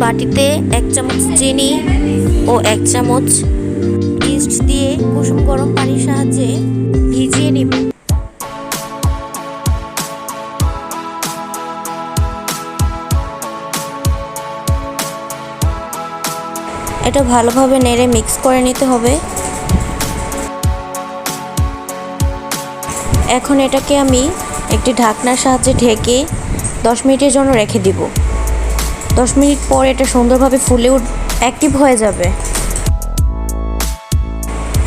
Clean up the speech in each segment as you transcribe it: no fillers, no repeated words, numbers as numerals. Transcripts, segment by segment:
বাটিতে 1 চামচ চিনি ও 1 চামচ ইস্ট দিয়ে কুসুম গরম পানির সাহায্যে ভিজিয়ে নিব। এটা ভালোভাবে নেড়ে মিক্স করে নিতে হবে। এখন এটাকে আমি একটি ঢাকনার সাহায্যে ঢেকে 10 মিনিটের জন্য রেখে দিব। 10 মিনিট পর এটা সুন্দরভাবে ফুলে অ্যাক্টিভ হয়ে যাবে।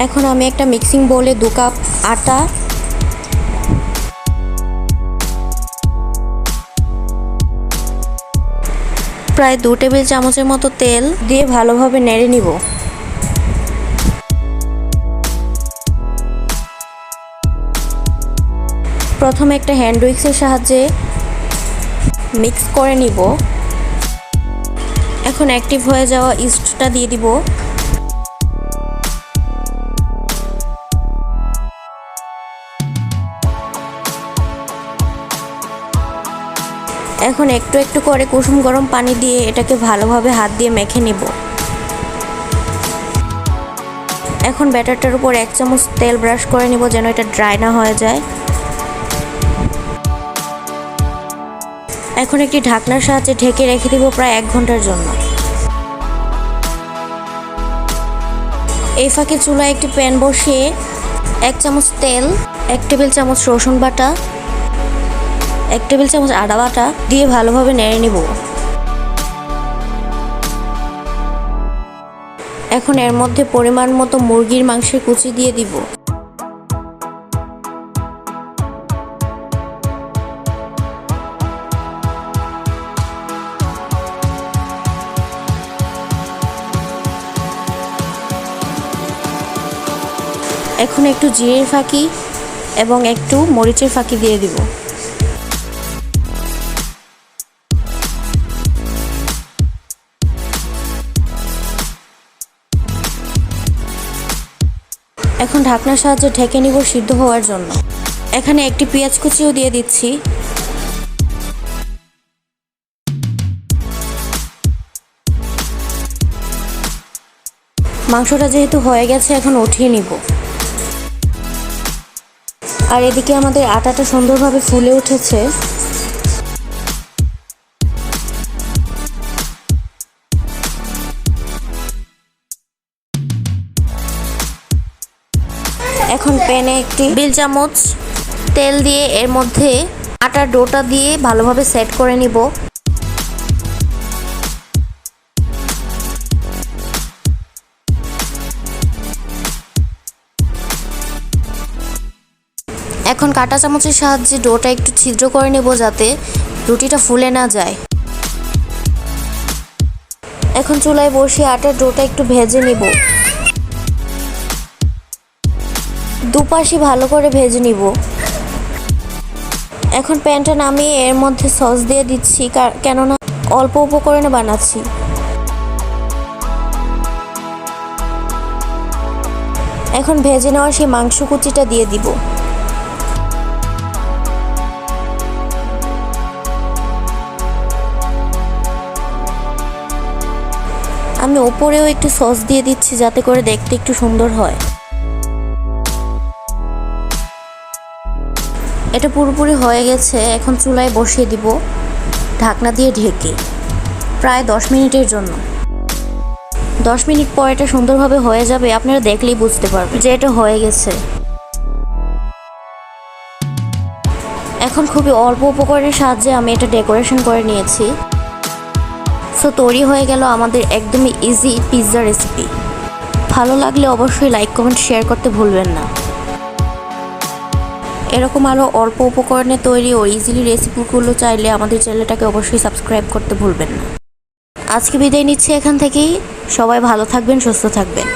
এখন আমি একটা মিক্সিং বোলে 2 কাপ আটা, প্রায় 2 টেবিল চামচের মতো তেল দিয়ে ভালোভাবে নেড়ে নিব। প্রথমে একটা হ্যান্ড উইক্সের সাহায্যে মিক্স করে নিব। এখন অ্যাক্টিভ হয়ে যাওয়া ইস্টটা দিয়ে দিব। এখন একটু একটু করে কুসুম গরম পানি দিয়ে এটাকে ভালোভাবে হাত দিয়ে মেখে নিব। এখন ব্যাটারটার উপর 1 চামচ তেল ব্রাশ করে নিব যেন এটা ড্রাই না হয়ে যায়। এখন একটি ঢাকনার সাহায্যে ঢেকে রেখে দিব প্রায় 1 ঘন্টার জন্য। এই ফাঁকে চুলায় একটি প্যান বসিয়ে 1 চামচ তেল, 1 টেবিল চামচ রসুন বাটা, 1 টেবিল চামচ আদা বাটা দিয়ে ভালোভাবে নেড়ে নিব। এখন এর মধ্যে পরিমাণ মতো মুরগির মাংসের কুচি দিয়ে দিব। এখন একটু জিরের ফাঁকি এবং একটু মরিচের ফাঁকি দিয়ে দিব। এখন ঢাকনার সাহায্যে ঢেকে নিব সিদ্ধ হওয়ার জন্য। এখানে একটি পেঁয়াজ কুচিও দিয়ে দিচ্ছি। মাংসটা যেহেতু হয়ে গেছে এখন উঠিয়ে নিব। আর এদিকে আমাদের আটাটা সুন্দরভাবে ফুলে উঠেছে। এখন প্যানে 1 টেবিল চামচ তেল দিয়ে এর মধ্যে আটার ডোটা দিয়ে ভালোভাবে সেট করে নিব। এখন কাঁটা চামচের সাহায্যে ডোটা একটু ছিদ্র করে নেব যাতে রুটিটা ফুলে না যায়। এখন চুলায় বসিয়ে আটার ডোটা একটু ভেজে নিব। দুপাশে ভালো করে ভেজে নিব। এখন প্যানটা নামিয়ে এর মধ্যে সস দিয়ে দিচ্ছি, কেননা অল্প উপকরণে বানাচ্ছি। এখন ভেজে নেওয়া সেই মাংস কুচিটা দিয়ে দিব। আমি উপরেও একটু সস দিয়ে দিচ্ছি যাতে করে দেখতে একটু সুন্দর হয়। এটা পুরোপুরি হয়ে গেছে। এখন চুলায় বসিয়ে দিব ঢাকনা দিয়ে ঢেকে প্রায় 10 মিনিটের জন্য। 10 মিনিট পর এটা সুন্দরভাবে হয়ে যাবে, আপনারা দেখলেই বুঝতে পারবেন যে এটা হয়ে গেছে। এখন খুবই অল্প উপকরণের সাহায্যে আমি এটা ডেকোরেশন করে নিয়েছি। সো তৈরি হয়ে গেল আমাদের একদমই ইজি পিৎজা রেসিপি। ভালো লাগলে অবশ্যই লাইক, কমেন্ট, শেয়ার করতে ভুলবেন না। এরকম আরও অল্প উপকরণে তৈরি ও ইজিলি রেসিপিগুলো চাইলে আমাদের চ্যানেলটাকে অবশ্যই সাবস্ক্রাইব করতে ভুলবেন না। আজকে বিদায় নিচ্ছি এখান থেকেই। সবাই ভালো থাকবেন, সুস্থ থাকবেন।